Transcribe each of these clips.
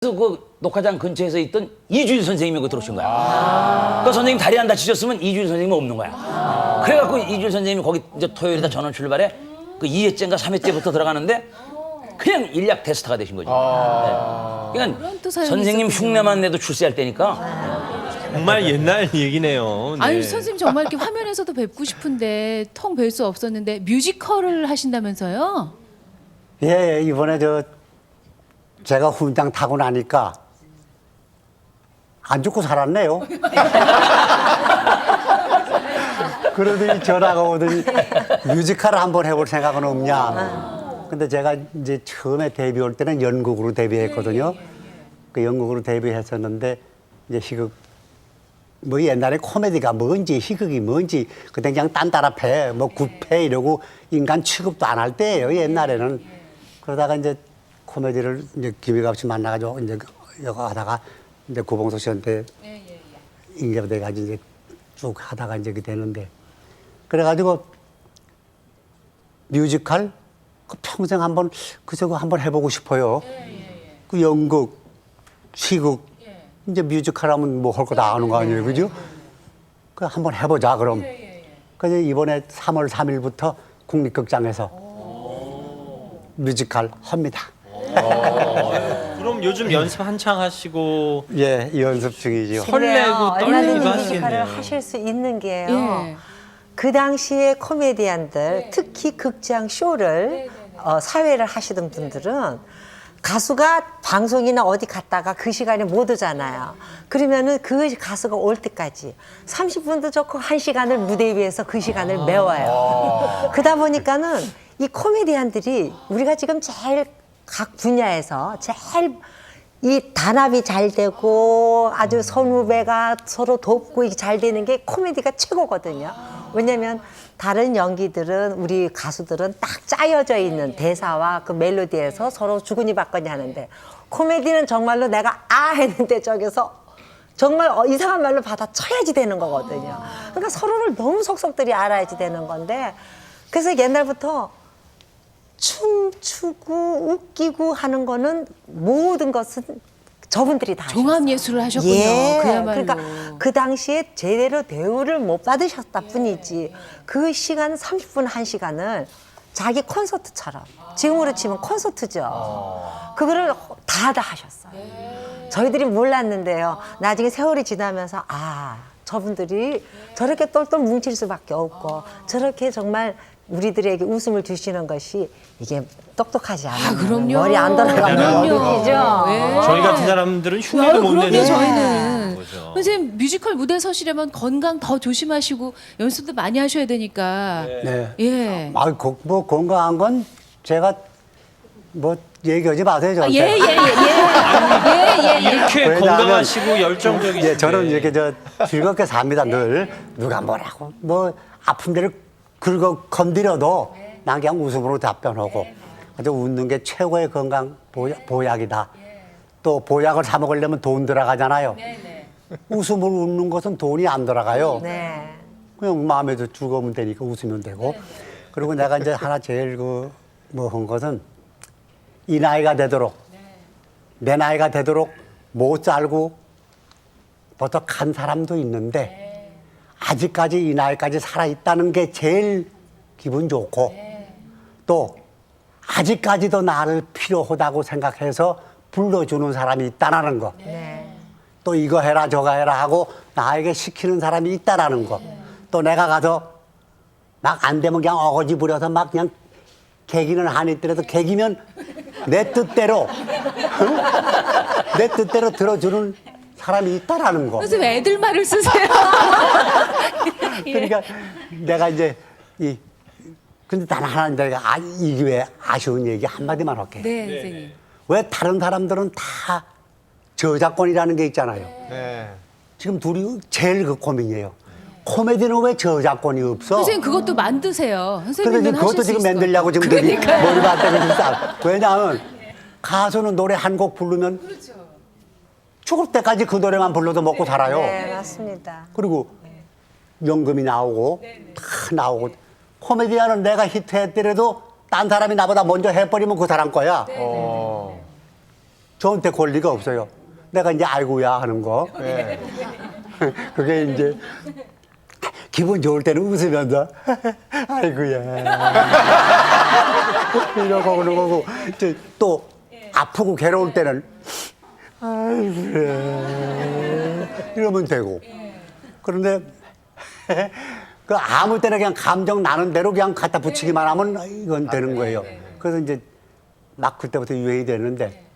그래서 그 녹화장 근처에서 있던 이주일 선생님이 그 들어오신 거야. 그 선생님 다리 안 다치셨으면 이주일 선생님은 없는 거야. 그래갖고 이주일 선생님이 거기 이제 토요일이다 전원 출발에 그 2회째인가 3회째부터 들어가는데 그냥 일약 대스타가 되신 거죠. 네. 그러니까 선생님 흉내만 내도 출세할 때니까. 정말 옛날 얘기네요. 네. 아유 선생님 정말 이렇게 화면에서도 뵙고 싶은데 통 뵐 수 없었는데 뮤지컬을 하신다면서요? 예, 이번에 제가 훈장 타고 나니까 안 죽고 살았네요. 그러더니 전화가 오더니 뮤지컬을 한번 해볼 생각은 없냐. 근데 제가 이제 처음에 데뷔 올 때는 연극으로 데뷔했거든요. 그 연극으로 데뷔했었는데 이제 희극 뭐 옛날에 코미디가 뭔지 희극이 뭔지 그때 그냥 딴따라패 뭐 굿패 이러고 인간 취급도 안 할 때예요 옛날에는. 그러다가 이제 코미디를 이제 김희갑 씨 만나가지고 이제 이거 하다가 이제 구봉석 씨한테 인계돼가지고 이제 쭉 하다가 이제 그 되는데 그래가지고 뮤지컬 그 평생 한번 그저거 한번 해보고 싶어요. 그 연극, 시극 이제 뮤지컬 하면 뭐 할 거 다 아는 거 아니에요, 그죠? 그 한번 해보자 그럼. 그래서 이번에 3월 3일부터 국립극장에서 뮤지컬 합니다. 그럼 요즘 연습 한창 하시고 예, 연습 중이죠. 설레고 떨리기도 얼마든지 뮤지컬을 하시겠네요. 하실 수 있는 게요. 예. 그 당시에 코미디언들, 특히 극장 쇼를 사회를 하시던 분들은 가수가 방송이나 어디 갔다가 그 시간에 못 오잖아요. 그러면은 그 가수가 올 때까지 30분도 좋고 1시간을 무대 위에서 그 시간을 메워요. 그러다 보니까는 이 코미디언들이 우리가 지금 제일 각 분야에서 제일 이 단합이 잘 되고 아주 선후배가 서로 돕고 이게 잘 되는 게 코미디가 최고거든요. 왜냐면 다른 연기들은 우리 가수들은 딱 짜여져 있는 대사와 그 멜로디에서 서로 주거니 받거니 하는데 코미디는 정말로 내가 아 했는데 저기서 정말 이상한 말로 받아쳐야지 되는 거거든요. 그러니까 서로를 너무 속속들이 알아야지 되는 건데 그래서 옛날부터 춤추고 웃기고 하는 거는 모든 것은 저분들이 다 종합 예술을 하셨군요. 예, 그야말로. 그러니까 그 당시에 제대로 대우를 못 받으셨다 뿐이지 그 시간 30분 1시간을 자기 콘서트처럼 지금으로 치면 콘서트죠. 그거를 다 하셨어요. 저희들이 몰랐는데요. 나중에 세월이 지나면서 아 저분들이 저렇게 똘똘 뭉칠 수밖에 없고 저렇게 정말 우리들에게 웃음을 주시는 것이 이게 똑똑하지 않아요. 그럼요. 머리 안 돌아가는 그럼요. 느끼죠. 예. 저희 같은 사람들은 흉내도 못 그럼요, 내는 저희는. 거죠. 선생님 뮤지컬 무대 서시려면 건강 더 조심하시고 연습도 많이 하셔야 되니까. 네. 예. 아, 뭐 건강한 건 제가 뭐 얘기하지 마세요 저한테. 예. 이렇게 왜냐하면- 건강하시고 열정적이신데 예, 저는 이렇게 즐겁게 삽니다 늘. 누가 뭐라고 뭐 아픈 데를 긁어 건드려도 난 그냥 웃음으로 답변하고 아주 웃는 게 최고의 건강 보약이다. 또 보약을 사 먹으려면 돈 들어가잖아요. 웃음으로 웃는 것은 돈이 안 들어가요. 네. 그냥 마음에도 즐거우면 되니까 웃으면 되고. 그리고 내가 이제 하나 제일 뭐 한 것은 이 나이가 되도록 내 나이가 되도록 못 살고 벌써 간 사람도 있는데 아직까지 이 나이까지 살아있다는 게 제일 기분 좋고 또 아직까지도 나를 필요하다고 생각해서 불러주는 사람이 있다라는 거. 또 이거 해라 저거 해라 하고 나에게 시키는 사람이 있다라는 거. 또 내가 가서 막 안 되면 그냥 어거지 부려서 막 그냥 개기는 아니더라도 개기면 내 뜻대로 내 뜻대로 들어주는 사람이 있다라는 거. 그래서 왜 애들 말을 쓰세요? 그러니까 내가 이제 근데 단 하나 내가 이게 왜 아쉬운 얘기 한마디만 할게. 네, 선생님. 왜 다른 사람들은 다 저작권이라는 게 있잖아요. 네. 지금 둘이 제일 그 고민이에요. 코미디는 왜 저작권이 없어? 선생님 그것도 만드세요. 근데 선생님은 지금 그것도 하실 수 지금 있을 만들려고 것 지금 같아요. 되게 그러니까요. 머리 맞대고 있다. 왜냐하면 가수는 노래 한 곡 부르면 죽을 때까지 그 노래만 불러도 먹고 살아요. 네, 맞습니다. 그리고 연금이 나오고 다 나오고 코미디언은 내가 히트했더라도 딴 사람이 나보다 먼저 해버리면 그 사람 거야. 저한테 권리가 없어요. 내가 이제 아이고야 하는 거. 그게 이제 기분 좋을 때는 웃으면서 아이고야 이러고 그러는 거고 이제 또 아프고 괴로울 때는 아이고야 이러면 되고 그런데 그 아무 때나 그냥 감정 나는 대로 그냥 갖다 붙이기만 하면 이건 되는 거예요. 그래서 이제 막 그때부터 유행이 되는데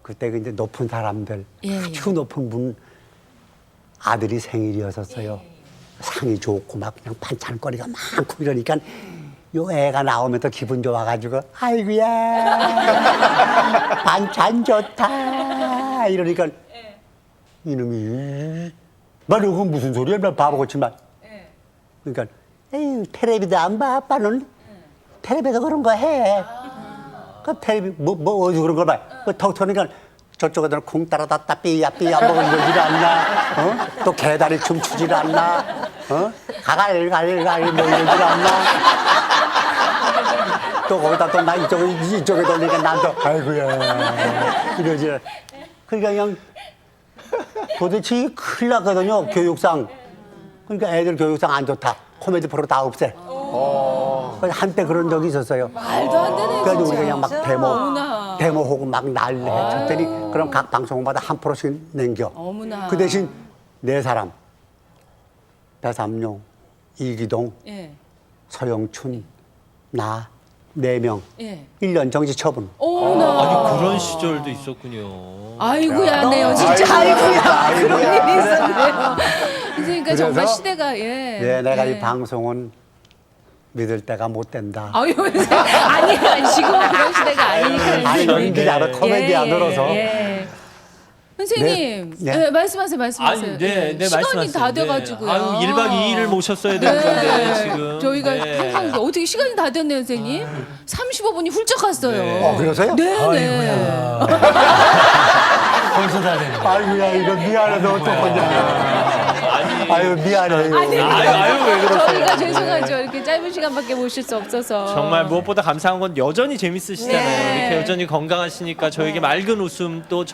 그때 이제 높은 사람들 아주 높은 분 아들이 생일이었었어요. 상이 좋고 막 그냥 반찬거리가 많고 이러니까 요 애가 나오면서 기분 좋아가지고 아이고야 반찬 좋다 이러니까 이놈이 말이 그건 무슨 소리야? 나 바보같이 말. 그러니까 에이 텔레비도 안 봐 아빠는 텔레비에서 그런 거 해. 그 텔레비 뭐 어디서 그런 걸 봐. 턱 터니까 저쪽 애들은 쿵 따라다따 삐야 삐야 뭐 이러질 않나? 또 개다리 춤 추질 않나? 가갈갈갈 뭐 이러질 않나? 또 거기다 또 나 이쪽에 돌리니까 난또 아이고야 이러질 않나? 그러니까 그냥 도대체 큰일 났거든요 교육상. 그러니까 애들 교육상 안 좋다. 코미디 프로 다 없애. 한때 그런 적이 있었어요. 말도 안 되네. 그래가지고 진짜. 우리가 그냥 막 어머나. 데모하고 막 난리 해쳤더니 그럼 각 방송마다 한 프로씩 남겨. 어머나. 그 대신 네 사람 배삼룡, 이기동, 예. 서영춘, 나 4명 예. 1년 정지 처분. 어머나. 아니 그런 시절도 있었군요. 아이고야, 네요 진짜. 아이고야. 그런 일이 있었네요. 그러니까 정말 그래서 시대가 네, 내가 이 방송은 믿을 때가 못 된다. 아유, 아니 지금은 그런 시대가 아니니까. 아니 연기자로 코미디언으로서 선생님, 네. 네, 말씀하세요. 아니, 네, 시간이 말씀하세요. 다 돼가지고요. 아유, 1박 2일을 모셨어야 되는 건데, 지금. 저희가 네. 항상 어떻게 시간이 다 됐네요, 선생님. 35분이 훌쩍 갔어요. 네. 그러세요? 네. 벌써 다 되는 거야. 아이고야 이거 미안해서 어떡하냐. 아유 미안해. 아유, 왜 그러세요? 저희가 죄송하죠. 이렇게 짧은 시간밖에 모실 수 없어서. 정말 무엇보다 감사한 건 여전히 재밌으시잖아요. 네. 이렇게 여전히 건강하시니까 저에게 맑은 웃음 또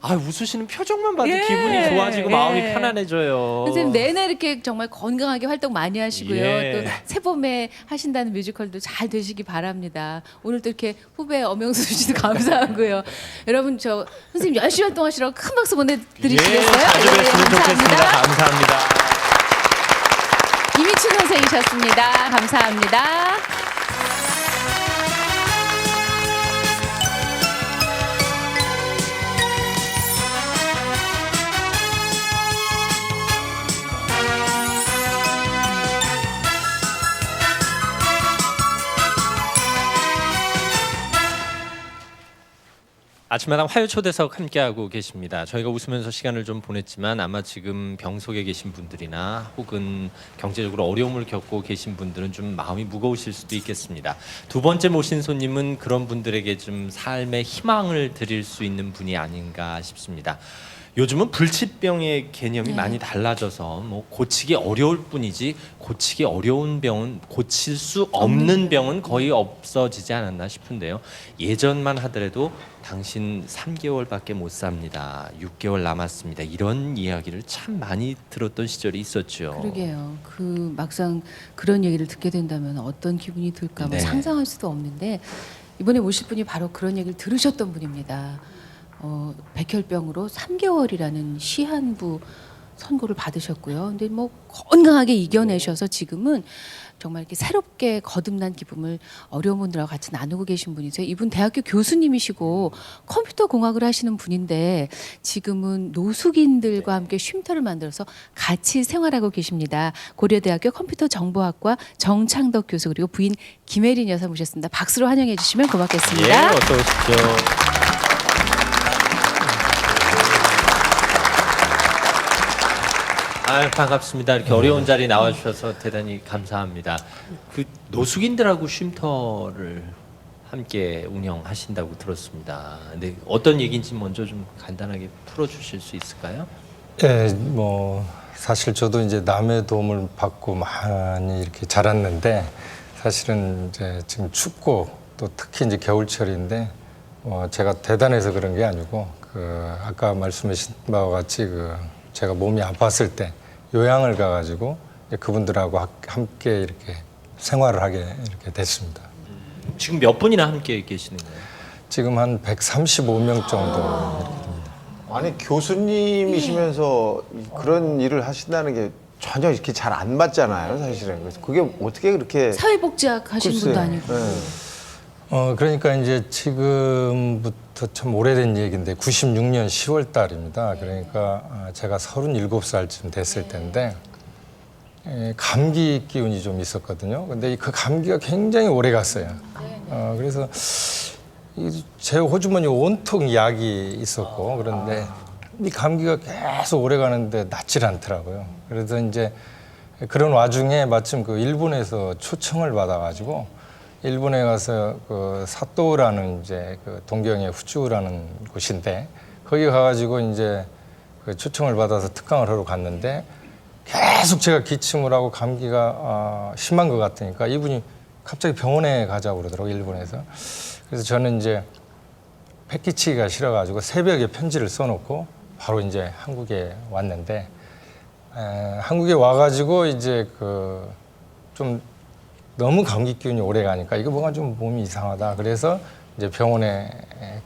웃으시는 표정만 봐도 예. 기분이 좋아지고 예. 마음이 편안해져요. 선생님 내내 이렇게 정말 건강하게 활동 많이 하시고요. 예. 또 새봄에 하신다는 뮤지컬도 잘 되시기 바랍니다. 오늘 또 이렇게 후배 엄영수 씨도 감사하고요. 여러분 저 선생님 열심히 활동하시라고 큰 박수 보내드리시겠어요? 예, 자주 뵀으면 좋겠습니다. 감사합니다. 감사합니다. 이미춘 선생이셨습니다. 감사합니다. 아침마당 화요초대석 함께하고 계십니다. 저희가 웃으면서 시간을 좀 보냈지만 아마 지금 병석에 계신 분들이나 혹은 경제적으로 어려움을 겪고 계신 분들은 좀 마음이 무거우실 수도 있겠습니다. 두 번째 모신 손님은 그런 분들에게 좀 삶의 희망을 드릴 수 있는 분이 아닌가 싶습니다. 요즘은 불치병의 개념이 많이 달라져서 뭐 고치기 어려울 뿐이지 고치기 어려운 병은 고칠 수 없는 병은 거의 없어지지 않았나 싶은데요. 예전만 하더라도 당신 3개월밖에 못 삽니다. 6개월 남았습니다. 이런 이야기를 참 많이 들었던 시절이 있었죠. 그러게요. 그 막상 그런 얘기를 듣게 된다면 어떤 기분이 들까 뭐 네. 상상할 수도 없는데 이번에 모실 분이 바로 그런 얘기를 들으셨던 분입니다. 백혈병으로 3개월이라는 시한부 선고를 받으셨고요. 근데 뭐 건강하게 이겨내셔서 지금은 정말 이렇게 새롭게 거듭난 기쁨을 어려운 분들하고 같이 나누고 계신 분이세요. 이분 대학교 교수님이시고 컴퓨터 공학을 하시는 분인데 지금은 노숙인들과 함께 쉼터를 만들어서 같이 생활하고 계십니다. 고려대학교 컴퓨터 정보학과 정창덕 교수 그리고 부인 김혜린 여사 모셨습니다. 박수로 환영해 주시면 예, 고맙겠습니다. 어서 오십시오. 반갑습니다. 이렇게 어려운 자리 나와주셔서 대단히 감사합니다. 그 노숙인들하고 쉼터를 함께 운영하신다고 들었습니다. 근데 어떤 얘기인지 먼저 좀 간단하게 풀어주실 수 있을까요? 예, 뭐 사실 저도 이제 남의 도움을 받고 많이 이렇게 자랐는데 사실은 이제 지금 춥고 또 특히 이제 겨울철인데 제가 대단해서 그런 게 아니고 아까 말씀하신 바와 같이 제가 몸이 아팠을 때 요양을 가가지고 이제 그분들하고 함께 이렇게 생활을 하게 이렇게 됐습니다. 지금 몇 분이나 함께 계시는 거예요? 지금 한 135명 정도 이렇게 됩니다. 아니 교수님이시면서 그런 일을 하신다는 게 전혀 이렇게 잘 안 맞잖아요, 사실은. 그래서 그게 어떻게 그렇게 사회복지학 하신 글쎄, 분도 아니고. 네. 그러니까 이제 지금부터 참 오래된 얘기인데 96년 10월 달입니다. 그러니까 제가 37살쯤 됐을 때인데 감기 기운이 좀 있었거든요. 근데 그 감기가 굉장히 오래 갔어요. 그래서 제 호주머니 온통 약이 있었고 그런데 이 감기가 계속 오래 가는데 낫질 않더라고요. 그래서 이제 그런 와중에 마침 그 일본에서 초청을 받아가지고 일본에 가서 그 사또라는 이제 그 동경의 후추라는 곳인데 거기 가가지고 이제 그 초청을 받아서 특강을 하러 갔는데 계속 제가 기침을 하고 감기가 심한 것 같으니까 이분이 갑자기 병원에 가자고 그러더라고요, 일본에서. 그래서 저는 이제 패기치기가 싫어가지고 새벽에 편지를 써놓고 바로 이제 한국에 왔는데 한국에 와가지고 이제 그 좀 너무 감기 기운이 오래 가니까 이거 뭔가 좀 몸이 이상하다. 그래서 이제 병원에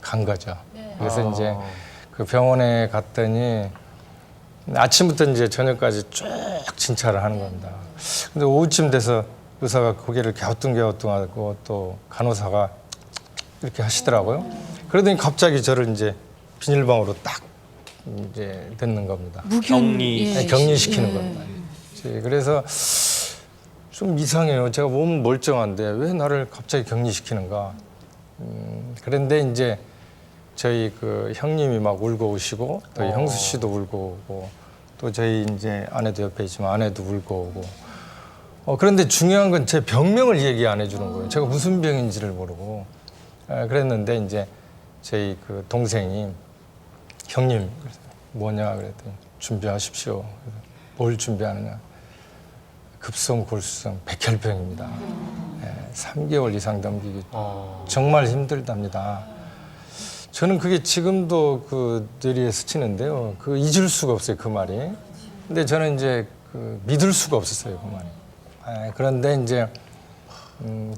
간 거죠. 그래서 이제 그 병원에 갔더니 아침부터 이제 저녁까지 쭉 진찰을 하는 겁니다. 근데 오후쯤 돼서 의사가 고개를 갸우뚱갸우뚱하고 또 간호사가 이렇게 하시더라고요. 그러더니 갑자기 저를 이제 비닐방으로 딱 이제 넣는 겁니다. 격리. 아니, 격리시키는 겁니다. 그래서 좀 이상해요. 제가 몸은 멀쩡한데 왜 나를 갑자기 격리시키는가. 그런데 이제 저희 그 형님이 막 울고 오시고 또 형수 씨도 울고 오고 또 저희 이제 아내도 옆에 있지만 아내도 울고 오고 그런데 중요한 건 제 병명을 얘기 안 해주는 거예요. 제가 무슨 병인지를 모르고 그랬는데 이제 저희 그 동생이 형님 뭐냐 그랬더니 준비하십시오. 그래서 뭘 준비하느냐. 급성 골수성 백혈병입니다. 3개월 이상 넘기기 정말 힘들답니다. 저는 그게 지금도 그 뇌리에 스치는데요. 그 잊을 수가 없어요, 그 말이. 근데 저는 이제 그 믿을 수가 없었어요, 그 말이. 그런데 이제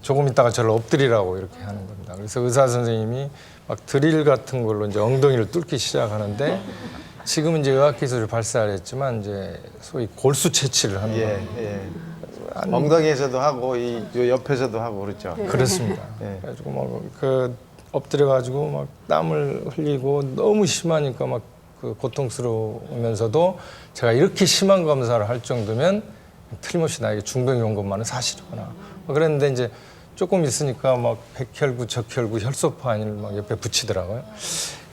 조금 있다가 저를 엎드리라고 이렇게 하는 겁니다. 그래서 의사 선생님이 막 드릴 같은 걸로 이제 엉덩이를 뚫기 시작하는데 지금은 이제 의학 기술을 발달했지만 이제 소위 골수 채취를 하는 예, 거예요. 예. 엉덩이에서도 하고 이 옆에서도 하고 그렇죠. 그렇습니다. 예. 그래가지고 막 그 엎드려가지고 막 땀을 흘리고 너무 심하니까 막 그 고통스러우면서도 제가 이렇게 심한 검사를 할 정도면 틀림없이 나에게 중병이 온 것만은 사실이구나. 그랬는데 이제 조금 있으니까 막 백혈구, 적혈구, 혈소판을 막 옆에 붙이더라고요.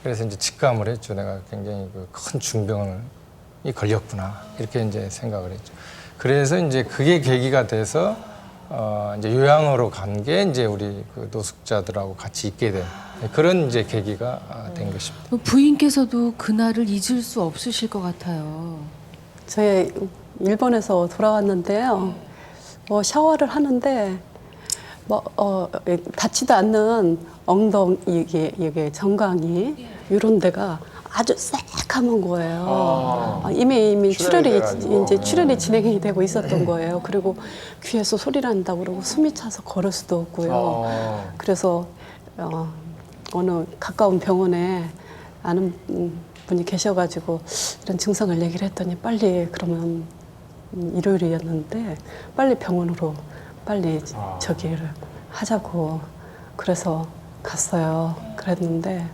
그래서 이제 직감을 했죠. 내가 굉장히 그 큰 중병이 걸렸구나. 이렇게 이제 생각을 했죠. 그래서 이제 그게 계기가 돼서 이제 요양으로 간 게 이제 우리 그 노숙자들하고 같이 있게 된 그런 이제 계기가 된 것입니다. 부인께서도 그날을 잊을 수 없으실 것 같아요. 저희 일본에서 돌아왔는데요. 샤워를 하는데 닿지도 않는 엉덩이 이게 정강이 이런 데가 아주 새까만 거예요. 이미 출혈이 진행이 되고 있었던 거예요. 그리고 귀에서 소리 난다고 그러고 숨이 차서 걸을 수도 없고요. 그래서 어느 가까운 병원에 아는 분이 계셔가지고 이런 증상을 얘기를 했더니 빨리 그러면 일요일이었는데 빨리 병원으로 빨리 저기를 하자고 그래서 갔어요. 그랬는데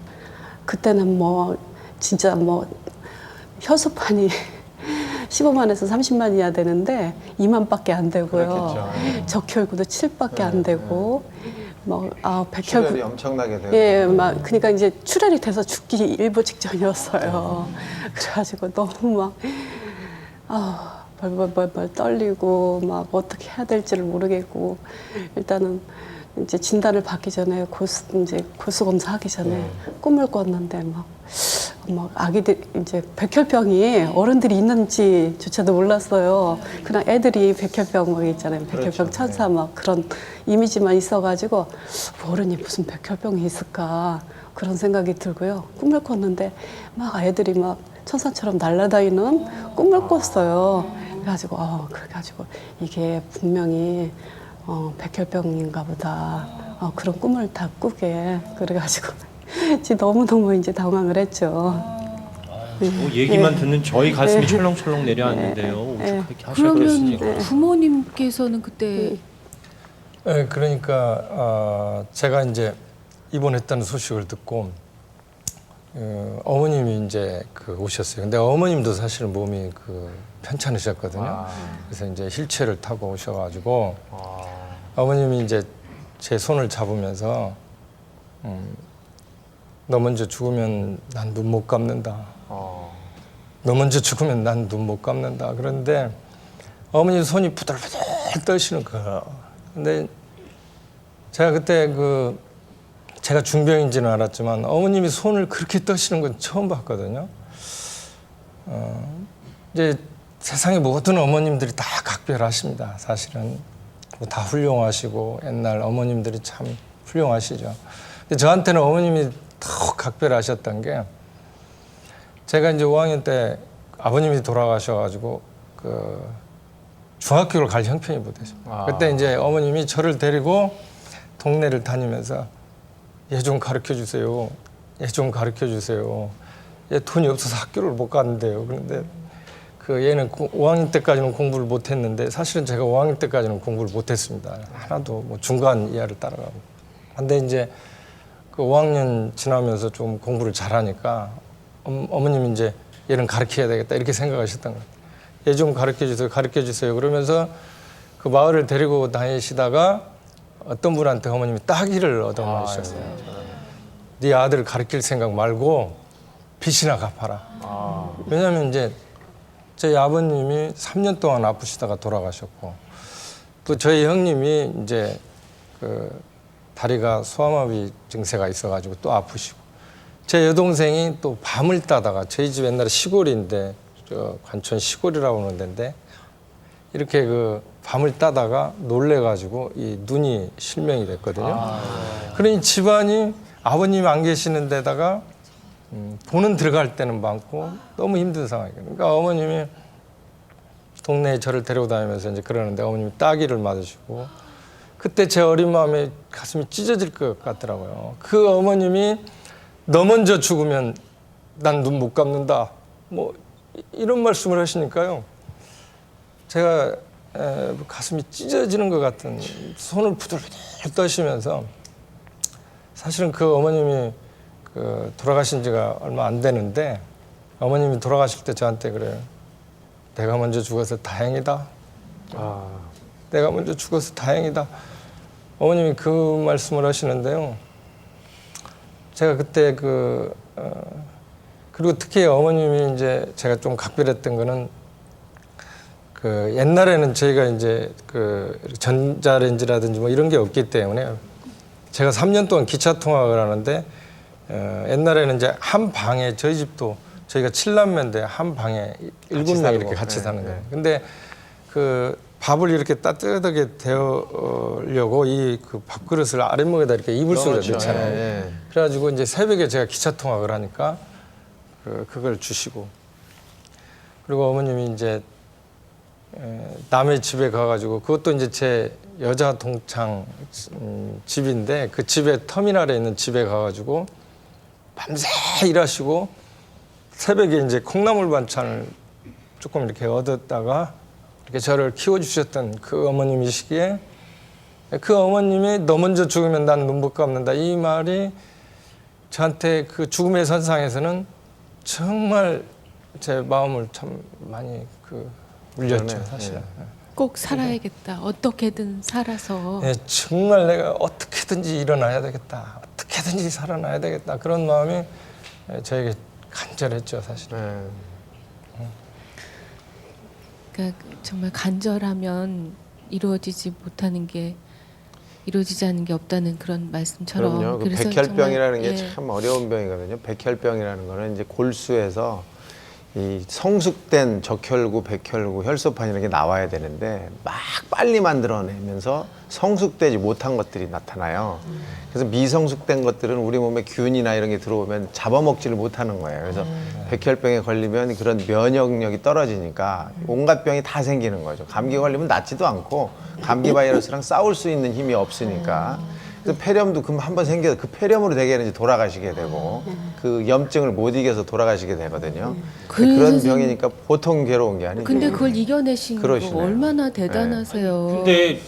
그때는 뭐 진짜 뭐 혈소판이 15만에서 30만이야 되는데 2만밖에 안 되고요. 적혈구도 7밖에 안 되고 백혈구 출혈이 엄청나게 되고. 예, 막 그러니까 이제 출혈이 돼서 죽기 일보 직전이었어요. 그래가지고 너무 막 벌벌 떨리고 막 어떻게 해야 될지를 모르겠고 일단은 이제 진단을 받기 전에 골수 검사 하기 전에 꿈을 꿨는데 막 아기들 이제 백혈병이 어른들이 있는지조차도 몰랐어요. 그냥 애들이 백혈병 뭐 있잖아요. 백혈병 천사 막 그런 이미지만 있어가지고 어른이 무슨 백혈병이 있을까 그런 생각이 들고요. 꿈을 꿨는데 막 아이들이 막 천사처럼 날아다니는 꿈을 꿨어요. 그래가지고 이게 분명히 백혈병인가 보다. 그런 꿈을 다 꾸게. 그래가지고 너무너무 이제 당황을 했죠. 얘기만 듣는 저희 가슴이 철렁철렁 내려앉는데요. 네. 어떻게 하실 그러면 것인지. 부모님께서는 그때 네, 그러니까 제가 이제 입원했다는 소식을 듣고 어머님이 이제 오셨어요. 근데 어머님도 사실은 몸이 편찮으셨거든요. 그래서 이제 휠체어를 타고 오셔가지고 어머님이 이제 제 손을 잡으면서 너 먼저 죽으면 난 눈 못 감는다. 너 먼저 죽으면 난 눈 못 감는다. 그런데 어머니 손이 부들부들 떠시는 거예요. 근데 제가 그때 제가 중병인지는 알았지만 어머님이 손을 그렇게 떠시는 건 처음 봤거든요. 이제 세상의 모든 어머님들이 다 각별하십니다. 사실은 다 훌륭하시고 옛날 어머님들이 참 훌륭하시죠. 근데 저한테는 어머님이 더 각별하셨던 게 제가 이제 5학년 때 아버님이 돌아가셔가지고 중학교를 갈 형편이 못 됐습니다. 그때 이제 어머님이 저를 데리고 동네를 다니면서 얘 좀 가르쳐 주세요. 얘 좀 가르쳐 주세요. 얘 돈이 없어서 학교를 못 갔는데요. 그런데 얘는 5학년 때까지는 공부를 못 했는데 사실은 제가 5학년 때까지는 공부를 못 했습니다. 하나도 뭐 중간 이하를 따라가고. 근데 이제 5학년 지나면서 좀 공부를 잘하니까 어머님이 이제 얘는 가르쳐야 되겠다 이렇게 생각하셨던 것 같아요. 얘 좀 가르쳐 주세요. 가르쳐 주세요. 그러면서 그 마을을 데리고 다니시다가 어떤 분한테 어머님이 따기를 얻어먹으셨어요. 네 아들 가르칠 생각 말고 빚이나 갚아라. 왜냐하면 이제 저희 아버님이 3년 동안 아프시다가 돌아가셨고 또 저희 형님이 이제 다리가 소아마비 증세가 있어가지고 또 아프시고 제 여동생이 또 밤을 따다가 저희 집 옛날에 시골인데 관천 시골이라고 하는 데인데 이렇게 밤을 따다가 놀래가지고 이 눈이 실명이 됐거든요. 그러니 집안이 아버님이 안 계시는 데다가 돈은 들어갈 때는 많고 너무 힘든 상황이에요. 그러니까 어머님이 동네에 저를 데리고 다니면서 이제 그러는데 어머님이 따기를 맞으시고 그때 제 어린 마음에 가슴이 찢어질 것 같더라고요. 그 어머님이 너 먼저 죽으면 난 눈 못 감는다. 뭐 이런 말씀을 하시니까요. 제가 가슴이 찢어지는 것 같은 손을 부들부들 떠시면서 사실은 그 어머님이 돌아가신 지가 얼마 안 되는데 어머님이 돌아가실 때 저한테 그래요. 내가 먼저 죽어서 다행이다. 내가 먼저 죽어서 다행이다. 어머님이 그 말씀을 하시는데요. 제가 그때 그리고 특히 어머님이 이제 제가 좀 각별했던 거는 옛날에는 저희가 이제 전자레인지라든지 뭐 이런 게 없기 때문에 제가 3년 동안 기차 통학을 하는데 옛날에는 이제 한 방에 저희 집도 저희가 7남매인데 한 방에 7명 이렇게 같이 사는 거예요. 근데 밥을 이렇게 따뜻하게 데우려고 밥그릇을 아랫목에다 이렇게 이불 속에 넣잖아요. 그래가지고 이제 새벽에 제가 기차 통학을 하니까 그걸 주시고 그리고 어머님이 이제 남의 집에 가가지고 그것도 이제 제 여자 동창 집인데 그 집에 터미널에 있는 집에 가가지고 밤새 일하시고 새벽에 이제 콩나물 반찬을 조금 이렇게 얻었다가 이렇게 저를 키워주셨던 그 어머님이시기에 그 어머님이 너 먼저 죽으면 난 눈 못 감는다 이 말이 저한테 그 죽음의 선상에서는 정말 제 마음을 참 많이 울렸죠 사실은. 꼭 살아야겠다. 어떻게든 살아서. 네, 정말 내가 어떻게든지 일어나야 되겠다. 어떻게든지 살아나야 되겠다. 그런 마음이 저에게 간절했죠 사실. 그러니까 정말 간절하면 이루어지지 않는 게 없다는 그런 말씀처럼. 그럼요. 그래서 백혈병이라는 정말, 게 참 어려운 병이거든요. 백혈병이라는 거는 이제 골수에서 이 성숙된 적혈구, 백혈구, 혈소판 이런 게 나와야 되는데 막 빨리 만들어내면서 성숙되지 못한 것들이 나타나요. 그래서 미성숙된 것들은 우리 몸에 균이나 이런 게 들어오면 잡아먹지를 못하는 거예요. 그래서 백혈병에 걸리면 그런 면역력이 떨어지니까 온갖 병이 다 생기는 거죠. 감기 걸리면 낫지도 않고 감기 바이러스랑 싸울 수 있는 힘이 없으니까. 그래서 폐렴도 한번 생겨서 그 폐렴으로 되게는 이제 돌아가시게 되고 그 염증을 못 이겨서 돌아가시게 되거든요. 그런 병이니까 보통 괴로운 게 아니죠. 근데 그걸 이겨내신 거 그러시네요. 얼마나 대단하세요. 근데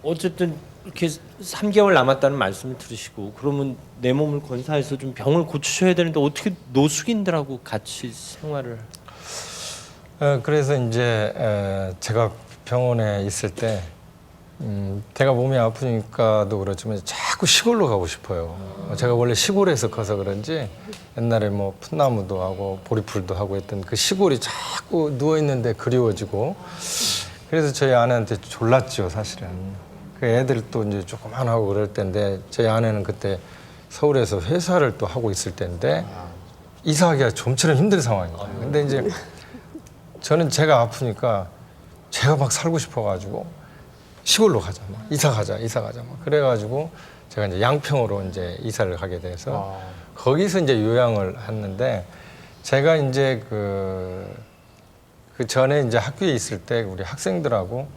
어쨌든 이렇게 3개월 남았다는 말씀을 들으시고 그러면 내 몸을 건사해서 좀 병을 고치셔야 되는데 어떻게 노숙인들하고 같이 생활을? 그래서 이제 제가 병원에 있을 때 제가 몸이 아프니까도 그렇지만 자꾸 시골로 가고 싶어요. 제가 원래 시골에서 커서 그런지 옛날에 뭐 풋나무도 하고 보리풀도 하고 했던 그 시골이 자꾸 누워 있는데 그리워지고 그래서 저희 아내한테 졸랐죠, 사실은. 그 애들 또 이제 조그만하고 그럴 때인데 저희 아내는 그때 서울에서 회사를 또 하고 있을 때인데 이사하기가 좀처럼 힘든 상황인 거예요. 근데 이제 저는 제가 아프니까 제가 막 살고 싶어가지고 시골로 가자, 막 이사 가자, 막 그래가지고 제가 이제 양평으로 이제 이사를 가게 돼서 거기서 이제 요양을 했는데 제가 이제 그 전에 이제 학교에 있을 때 우리 학생들하고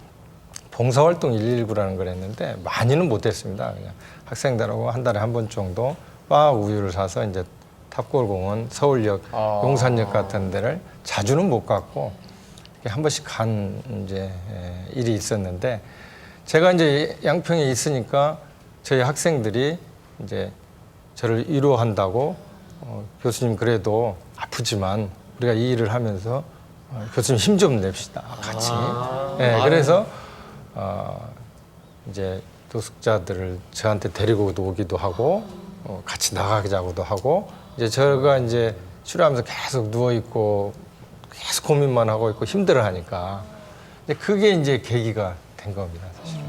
봉사활동 119라는 걸 했는데 많이는 못했습니다. 그냥 학생들하고 한 달에 한 번 정도 바 우유를 사서 이제 탑골공원, 서울역, 용산역 같은 데를 자주는 못 갔고 한 번씩 간 이제 일이 있었는데 제가 이제 양평에 있으니까 저희 학생들이 이제 저를 위로한다고 교수님 그래도 아프지만 우리가 이 일을 하면서 교수님 힘 좀 냅시다 같이. 네, 그래서 이제 노숙자들을 저한테 데리고 오기도 하고 같이 나가자고도 하고 이제 제가 이제 치료하면서 계속 누워 있고 계속 고민만 하고 있고 힘들어하니까 그게 이제 계기가 된 겁니다, 사실은.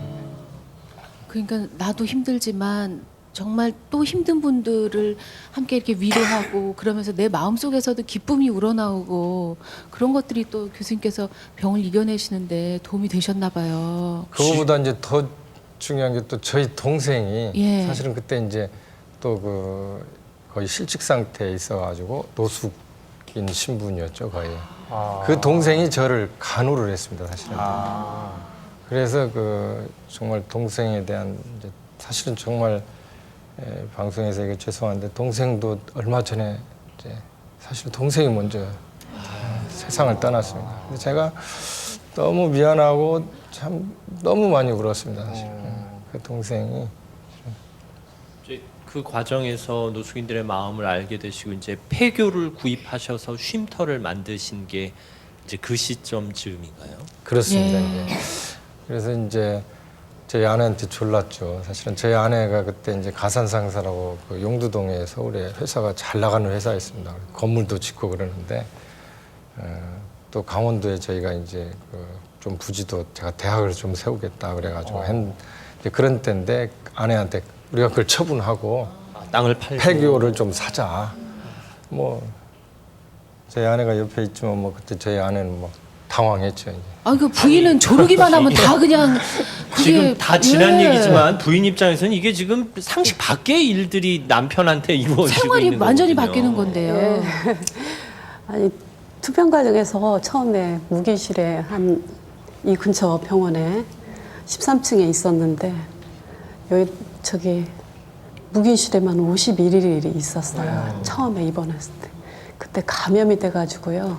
그러니까 나도 힘들지만 정말 또 힘든 분들을 함께 이렇게 위로하고 그러면서 내 마음속에서도 기쁨이 우러나오고 그런 것들이 또 교수님께서 병을 이겨내시는데 도움이 되셨나 봐요. 그거보다 이제 더 중요한 게 또 저희 동생이 예. 사실은 그때 이제 또 그 거의 실직 상태에 있어가지고 노숙인 신분이었죠, 거의. 그 동생이 저를 간호를 했습니다, 사실은. 그래서 그 정말 동생에 대한 이제 사실은 정말 방송에서 이게 죄송한데 동생도 얼마 전에 이제 사실 동생이 먼저 세상을 떠났습니다. 근데 제가 너무 미안하고 참 너무 많이 울었습니다, 사실. 그 동생이. 이제 그 과정에서 노숙인들의 마음을 알게 되시고 이제 폐교를 구입하셔서 쉼터를 만드신 게 이제 그 시점 즈음인가요? 그렇습니다. 예. 이제. 그래서 이제 저희 아내한테 졸랐죠. 사실은 저희 아내가 그때 이제 가산상사라고 그 용두동에 서울에 회사가 잘 나가는 회사였습니다. 건물도 짓고 그러는데 또 강원도에 저희가 이제 그 좀 부지도 제가 대학을 좀 세우겠다 그래가지고 이제 그런 때인데 아내한테 우리가 그걸 처분하고 땅을 팔고 폐교를 좀 사자. 뭐 저희 아내가 옆에 있지만 뭐 그때 저희 아내는 뭐 당황했죠. 이제. 아, 그 부인은 조르기만 하면 다 그냥 그게 지금 다 지난 예. 얘기지만 부인 입장에서는 이게 지금 상식 밖의 일들이 남편한테 이루어지고 생활이 있는 완전히 거거든요. 바뀌는 건데요. 아니 투병 과정에서 처음에 무기실에 한 이 근처 병원에 13층에 있었는데 여기 저기 무기실에만 51일이 있었어요. 처음에 입원했을 때. 그때 감염이 돼가지고요.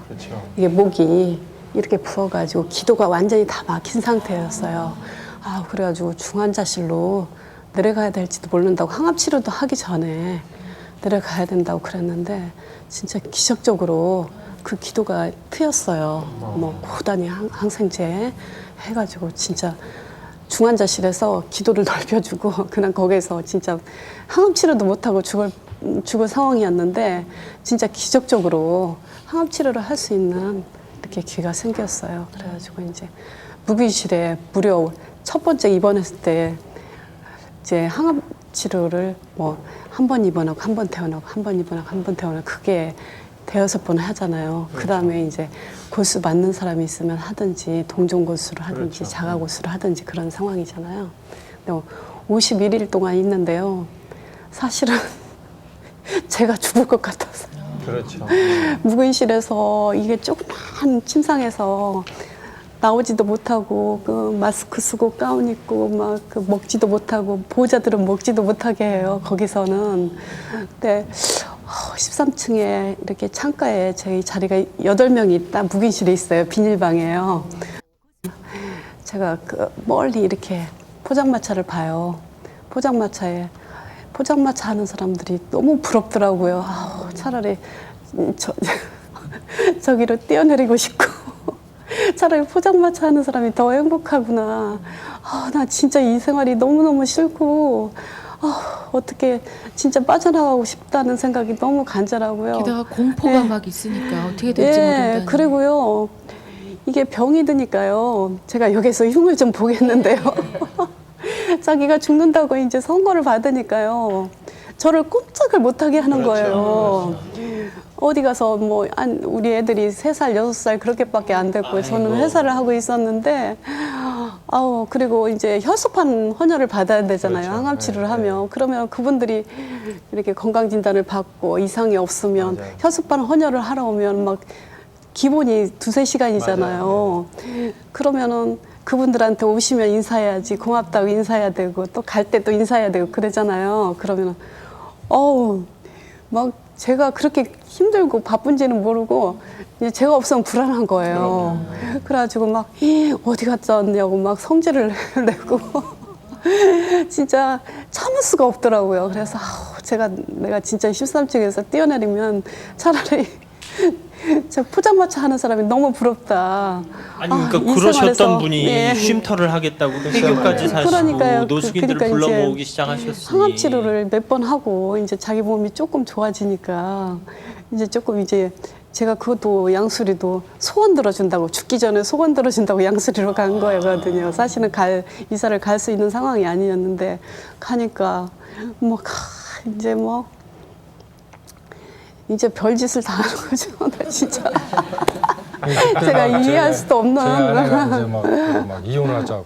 이게 목이 이렇게 부어가지고 기도가 완전히 다 막힌 상태였어요. 아 그래가지고 중환자실로 내려가야 될지도 모른다고 항암 치료도 하기 전에 내려가야 된다고 그랬는데 진짜 기적적으로 그 기도가 트였어요. 뭐 고단위 항생제 해가지고 진짜 중환자실에서 기도를 넓혀주고 그냥 거기서 진짜 항암 치료도 못하고 죽을 상황이었는데 진짜 기적적으로 항암 치료를 할 수 있는 이렇게 기회가 생겼어요. 그래가지고 이제 무기실에 무려 첫 번째 입원했을 때 이제 항암 치료를 뭐 한 번 입원하고 한 번 퇴원하고 한 번 입원하고 한 번 퇴원하고 그게 대여섯 번 하잖아요. 그 다음에 이제 골수 맞는 사람이 있으면 하든지 동종 골수를 하든지 자가 골수를 하든지 그런 상황이잖아요. 근데 51일 동안 있는데요. 사실은 제가 죽을 것 같았어요. 그렇죠. 묵은실에서 이게 조그만 침상에서 나오지도 못하고 그 마스크 쓰고 가운 입고 막 그 먹지도 못하고 보호자들은 먹지도 못하게 해요. 거기서는. 근데 13층에 이렇게 창가에 저희 자리가 8명이 있다. 묵인실에 있어요. 비닐방이에요. 제가 그 멀리 이렇게 포장마차를 봐요. 포장마차에 포장마차 하는 사람들이 너무 부럽더라고요. 아우, 차라리 저기로 뛰어내리고 싶고 차라리 포장마차 하는 사람이 더 행복하구나. 아, 나 진짜 이 생활이 너무너무 싫고 어떻게 진짜 빠져나가고 싶다는 생각이 너무 간절하고요. 게다가 공포가 네. 막 있으니까 어떻게 될지 모른다는. 그리고요. 이게 병이 드니까요. 제가 여기서 흉을 좀 보겠는데요. 자기가 죽는다고 이제 선고를 받으니까요. 저를 꼼짝을 못하게 하는 거예요. 어디 가서 뭐 우리 애들이 3살, 6살 그렇게밖에 안 됐고 저는 회사를 하고 있었는데 그리고 이제 혈소판 헌혈을 받아야 되잖아요. 항암 치료를 하면. 그러면 그분들이 이렇게 건강 진단을 받고 이상이 없으면 혈소판 헌혈을 하러 오면 막 기본이 2-3시간이잖아요. 그러면은 그분들한테 오시면 인사해야지, 고맙다고 인사해야 되고 또 갈 때 또 인사해야 되고 그러잖아요. 그러면은 막 제가 그렇게 힘들고 바쁜지는 모르고 이제 제가 없으면 불안한 거예요. 그래가지고 막 어디 갔다 왔냐고 막 성질을 내고 진짜 참을 수가 없더라고요. 그래서 내가 진짜 13층에서 뛰어내리면 차라리 저 포장마차 하는 사람이 너무 부럽다. 아니 그러니까 이 그러셨던 생활에서, 분이 예. 쉼터를 하겠다고 해교까지 사시고 그러니까요. 노숙인들을 그러니까 이제 불러 모으기 시작하셨으니 항암 치료를 몇 번 하고 이제 자기 몸이 조금 좋아지니까 이제 조금 이제 제가 그것도 양수리도 소원 들어준다고 죽기 전에 소원 들어준다고 양수리로 간 거거든요. 사실은 이사를 갈 수 있는 상황이 아니었는데 가니까 이제 별짓을 다 하는 거죠. 나 진짜. 제가 이해할 수도 없는. 제 아내가 이제 막 이혼하자고.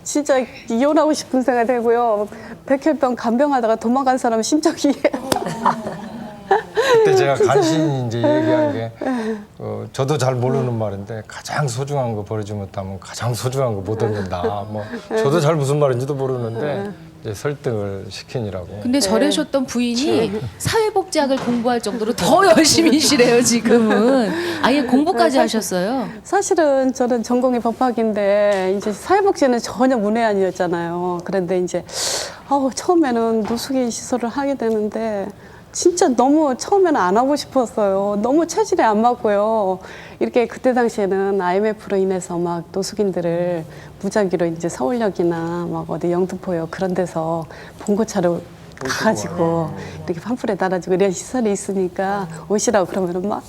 진짜 이혼하고 싶은 생각이 들고요. 백혈병 간병하다가 도망간 사람 심정이 그때 제가 간신히 이제 얘기한 게 저도 잘 모르는 말인데 가장 소중한 거 버리지 못하면 가장 소중한 거 못 얻는다. 뭐 저도 잘 무슨 말인지도 모르는데 이제 설득을 시키느라고. 근데 절하셨던 부인이 사회복지학을 공부할 정도로 더 열심히시래요 지금은. 아예 공부까지 하셨어요. 사실은 저는 전공이 법학인데 이제 사회복지는 전혀 문외한이었잖아요. 그런데 이제 처음에는 노숙인 시설을 하게 되는데 진짜 너무 처음에는 안 하고 싶었어요. 너무 체질에 안 맞고요. 이렇게 그때 당시에는 IMF로 인해서 막 노숙인들을 무작위로 이제 서울역이나 막 어디 영등포역 그런 데서 봉고차로 가가지고 이렇게 판풀에 달아주고 이런 시설이 있으니까 오시라고 그러면은 막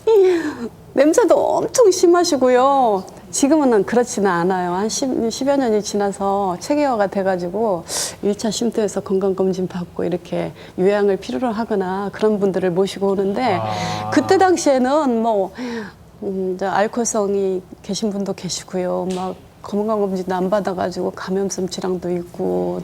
냄새도 엄청 심하시고요. 지금은 그렇지는 않아요. 한 10여 년이 지나서 체계화가 돼가지고 1차 쉼터에서 건강검진 받고 이렇게 요양을 필요로 하거나 그런 분들을 모시고 오는데 그때 당시에는 이제 알코올성이 계신 분도 계시고요. 막 건강검진도 안 받아가지고 감염성 질환도 있고